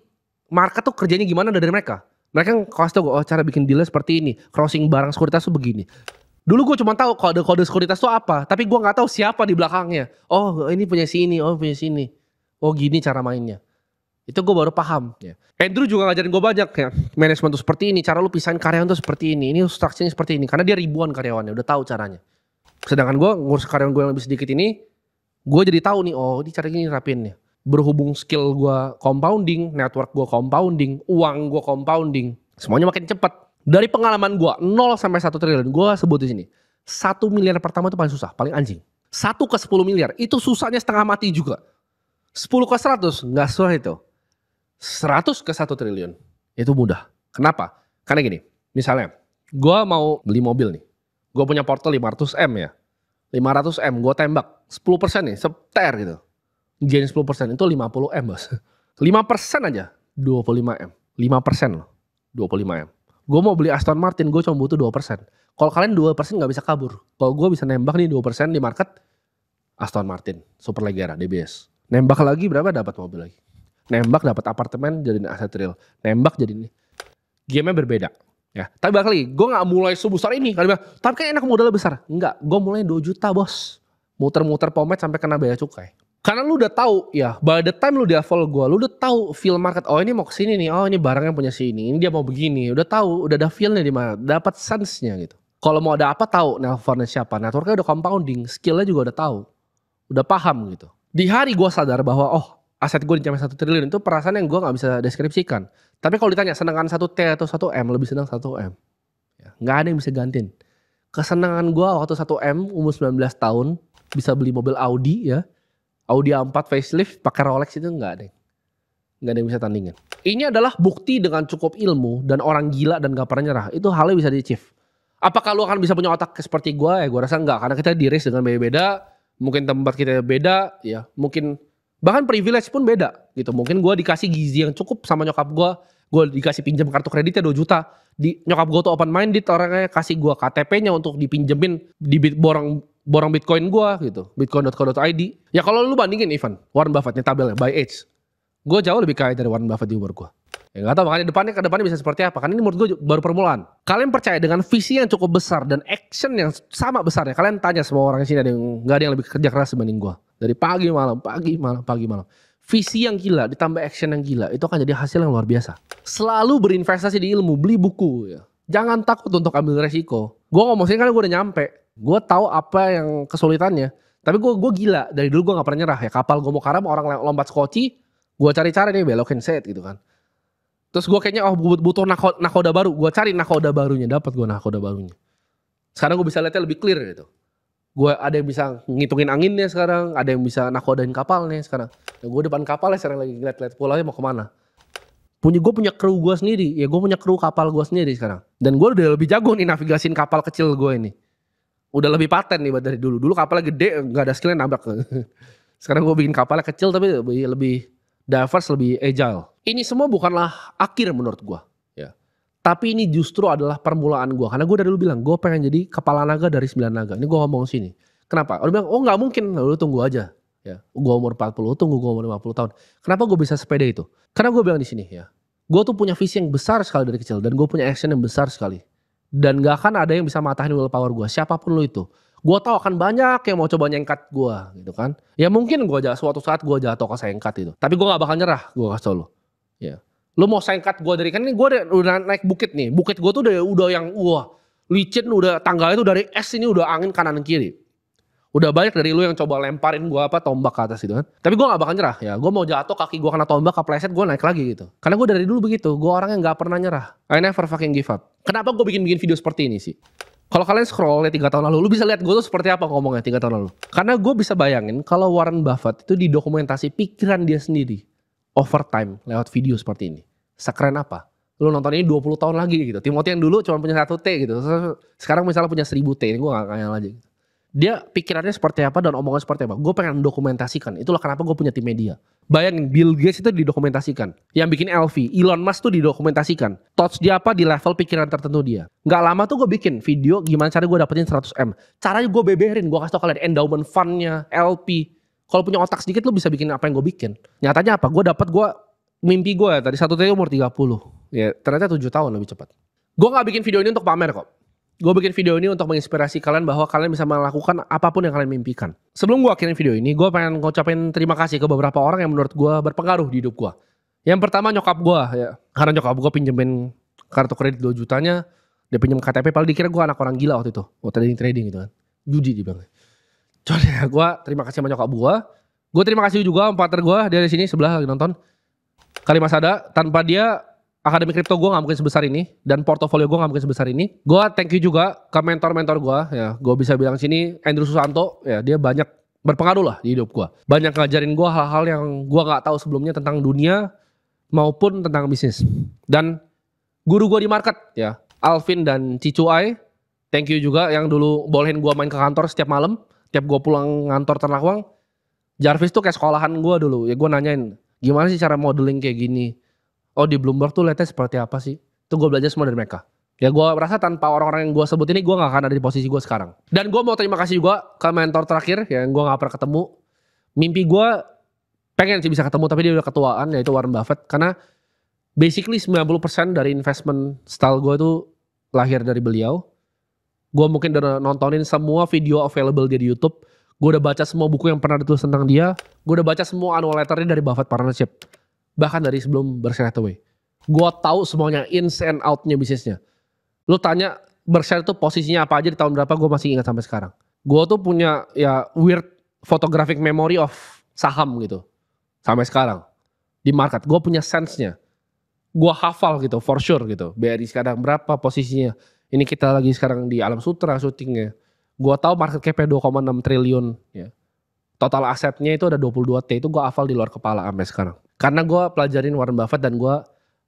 market tuh kerjanya gimana dari mereka. Mereka kasih tau gue, oh cara bikin deal seperti ini. Crossing barang sekuritas tuh begini. Dulu gue cuma tahu kode-kode sekuritas tuh apa. Tapi gue gak tahu siapa di belakangnya. Oh ini punya sini, oh punya sini. Oh gini cara mainnya. Itu gue baru paham. Ya. Andrew juga ngajarin gue banyak ya. Manajemen tuh seperti ini. Cara lu pisahin karyawan tuh seperti ini. Ini structure-nya seperti ini. Karena dia ribuan karyawannya. Udah tahu caranya. Sedangkan gue ngurus karyawan gue yang lebih sedikit ini. Gue jadi tahu nih, oh ini cara gini rapinnya. Berhubung skill gue compounding, network gue compounding, uang gue compounding. Semuanya makin cepat. Dari pengalaman gue 0 sampai 1 triliun, gue sebut di sini. 1 miliar pertama itu paling susah, paling anjing. 1 ke 10 miliar, itu susahnya setengah mati juga. 10 ke 100, gak susah itu. 100 ke 1 triliun, itu mudah. Kenapa? Karena gini, misalnya, gue mau beli mobil nih. Gue punya portal 500M ya. 500M gue tembak 10% nih, seter gitu. Gain 10% itu 50M bos. 5% aja 25M. 5% loh 25M. Gue mau beli Aston Martin gue cuma butuh 2%. Kalau kalian 2% gak bisa kabur. Kalau gue bisa nembak nih 2% di market Aston Martin, Superleggera, DBS. Nembak lagi berapa dapat mobil lagi. Nembak dapat apartemen jadi aset real. Nembak jadi ini. Game-nya berbeda. Ya, tapi balik lagi, gue gak mulai sebesar ini. Tapi kan enak modalnya besar. Enggak, gue mulai 2 juta bos. Muter-muter pomade sampai kena bea cukai. Karena lu udah tahu ya, by the time lu di level gue, lu udah tahu feel market. Oh ini mau kesini nih, oh ini barangnya punya sini, ini dia mau begini. Udah tahu, udah ada feelnya di mana, dapat sense-nya gitu. Kalau mau ada apa tahu, nelfonnya siapa, networknya udah compounding, skillnya juga udah tahu. Udah paham gitu. Di hari gue sadar bahwa oh aset gue dicapai 1 triliun itu perasaan yang gue gak bisa deskripsikan. Tapi kalau ditanya senangan 1T atau 1M, lebih senang 1M. Ya, gak ada yang bisa gantiin. Kesenangan gue waktu 1M, umur 19 tahun, bisa beli mobil Audi ya. Audi A4 facelift, pakai Rolex itu gak ada. Gak ada yang bisa tandingin. Ini adalah bukti dengan cukup ilmu dan orang gila dan gak pernah nyerah. Itu halnya bisa di-achieve. Apakah lu akan bisa punya otak seperti gue? Ya gue rasa enggak. Karena kita di-raise dengan beda-beda. Mungkin tempat kita beda. Ya mungkin bahkan privilege pun beda gitu. Mungkin gue dikasih gizi yang cukup sama nyokap gue. Gue dikasih pinjam kartu kreditnya 2 juta. Nyokap gue tuh open minded orangnya, kasih gue KTP-nya untuk dipinjemin di borong Bitcoin gue gitu. Bitcoin.co.id. Ya kalau lu bandingin Ivan, Warren Buffett nih tabelnya by age. Gue jauh lebih kaya dari Warren Buffett di umur gue. Ya gak tau makanya depannya bisa seperti apa. Karena ini menurut gue baru permulaan. Kalian percaya dengan visi yang cukup besar dan action yang sama besar ya. Kalian tanya semua orang di sini gak ada yang lebih kerja keras dibanding gue. Dari pagi malam. Visi yang gila ditambah action yang gila itu akan jadi hasil yang luar biasa. Selalu berinvestasi di ilmu, beli buku ya. Jangan takut untuk ambil resiko. Gue ngomong sini karena gue udah nyampe. Gue tahu apa yang kesulitannya. Tapi gue gila. Dari dulu gue gak pernah nyerah ya. Kapal gue mau karam orang lompat skoci. Gue cari cara nih belokin set gitu kan. Terus gue kayaknya butuh nakoda baru. Gue cari nakoda barunya. Dapat gue nakoda barunya. Sekarang gue bisa lihatnya lebih clear gitu. Gue ada yang bisa ngitungin anginnya sekarang. Ada yang bisa nakodain kapalnya sekarang. Nah, gue depan kapalnya sekarang lagi lihat-lihat pulaunya mau kemana. Gue punya kru gue sendiri. Ya gue punya kru kapal gue sendiri sekarang. Dan gue udah lebih jago nih navigasin kapal kecil gue ini. udah lebih paten nih dari dulu. Dulu kapalnya gede, nggak ada skillnya nabrak. Sekarang gue bikin kapalnya kecil tapi lebih diverse, lebih agile. Ini semua bukanlah akhir menurut gue. Ya. Tapi ini justru adalah permulaan gue. Karena gue dari dulu bilang, gue pengen jadi kepala naga dari 9 naga. Ini gue ngomong sini. Kenapa? Orang bilang, oh nggak mungkin, lu tunggu aja. Ya, gue umur 40, tunggu gue umur 50 tahun. Kenapa gue bisa sepede itu? Karena gue bilang di sini ya, gue tuh punya visi yang besar sekali dari kecil. Dan gue punya action yang besar sekali. Dan gak akan ada yang bisa matahin willpower gue. Siapapun lo itu. Gue tahu akan banyak yang mau coba nyengkat gue gitu kan. Ya mungkin gue suatu saat gue jatuh ke sengkat itu. Tapi gue gak bakal nyerah, gue kasih tau lo. Ya. Lo mau sengkat gue dari, kan ini gue udah naik bukit nih. Bukit gue tuh udah yang licin, udah tangganya tuh dari es ini udah angin kanan kiri. Udah banyak dari lu yang coba lemparin gue tombak ke atas gitu kan. Tapi gue gak bakal nyerah ya. Gue mau jatuh kaki gue kena tombak kepleset gue naik lagi gitu. Karena gue dari dulu begitu. Gue orang yang gak pernah nyerah. I never fucking give up. Kenapa gue bikin video seperti ini sih? Kalau kalian scroll ya 3 tahun lalu, lu bisa lihat gue tuh seperti apa ngomongnya 3 tahun lalu. Karena gue bisa bayangin kalau Warren Buffett itu didokumentasi pikiran dia sendiri. Over time lewat video seperti ini. Sekeren apa? Lu nonton ini 20 tahun lagi gitu. Timothy yang dulu cuma punya 1 T gitu. Sekarang misalnya punya 1000 T. Ini gue gak ngayal aja gitu. Dia pikirannya seperti apa dan omongan seperti apa. Gue pengen dokumentasikan. Itulah kenapa gue punya tim media. Bayangin Bill Gates itu didokumentasikan. Yang bikin LV, Elon Musk tuh didokumentasikan. Thoughts dia apa di level pikiran tertentu dia. Gak lama tuh gue bikin video gimana cara gue dapetin 100M. Caranya gue beberin. Gue kasih tau kalian endowment fundnya, LP. Kalau punya otak sedikit lu bisa bikin apa yang gue bikin. Nyatanya apa? Mimpi gue ya tadi 1 tahun umur 30. Ya ternyata 7 tahun lebih cepat. Gue gak bikin video ini untuk pamer kok. Gue bikin video ini untuk menginspirasi kalian bahwa kalian bisa melakukan apapun yang kalian mimpikan. Sebelum gue akhirin video ini, gue pengen ngucapin terima kasih ke beberapa orang yang menurut gue berpengaruh di hidup gue. Yang pertama nyokap gue ya. Karena nyokap gue pinjemin kartu kredit 2 jutanya, dia pinjem KTP, paling dikira gue anak orang gila waktu itu. Trading gitu kan. Judi dibilang. Jadi gue terima kasih sama nyokap gue. Gue terima kasih juga sama partner gue, dia di sini sebelah lagi nonton. Kalimasada, tanpa dia Akademi Kripto gue gak mungkin sebesar ini. Dan portofolio gue gak mungkin sebesar ini. Gue thank you juga ke mentor-mentor gue. Ya, gue bisa bilang sini Andrew Susanto. Ya, dia banyak berpengaruh lah di hidup gue. Banyak ngajarin gue hal-hal yang gue gak tahu sebelumnya tentang dunia maupun tentang bisnis. Dan guru gue di market ya, Alvin dan Cicuai. Thank you juga yang dulu bolehin gue main ke kantor setiap malam. Tiap gue pulang ngantor Ternakong. Jarvis tuh kayak sekolahan gue dulu. Ya gue nanyain, gimana sih cara modeling kayak gini? Oh di Bloomberg tuh liatnya seperti apa sih? Itu gue belajar semua dari mereka. Ya gue merasa tanpa orang-orang yang gue sebut ini gue gak akan ada di posisi gue sekarang. Dan gue mau terima kasih juga ke mentor terakhir yang gue gak pernah ketemu. Mimpi gue pengen sih bisa ketemu tapi dia udah ketuaan, yaitu Warren Buffett. Karena basically 90% dari investment style gue itu lahir dari beliau. Gue mungkin udah nontonin semua video available dia di YouTube. Gue udah baca semua buku yang pernah ditulis tentang dia. Gue udah baca semua annual letternya dari Buffett Partnership. Bahkan dari sebelum Berkshire Hathaway. Gue tahu semuanya ins and outnya bisnisnya. Lu tanya Berkshire itu posisinya apa aja di tahun berapa, gue masih ingat sampai sekarang. Gue tuh punya ya weird photographic memory of saham gitu. Sampai sekarang. Di market. Gue punya sense-nya. Gue hafal gitu for sure gitu. BRI sekarang berapa posisinya. Ini kita lagi sekarang di Alam Sutra syutingnya. Gue tahu market cap-nya 2,6 triliun. Ya. Total asetnya itu ada 22T. Itu gue hafal di luar kepala sampai sekarang. Karena gue pelajarin Warren Buffett dan gue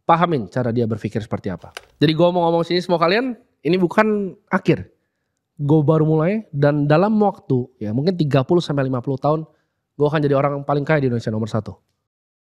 pahamin cara dia berpikir seperti apa. Jadi gue mau ngomong sini semua kalian, ini bukan akhir. Gue baru mulai dan dalam waktu ya mungkin 30-50 tahun gue akan jadi orang paling kaya di Indonesia nomor 1.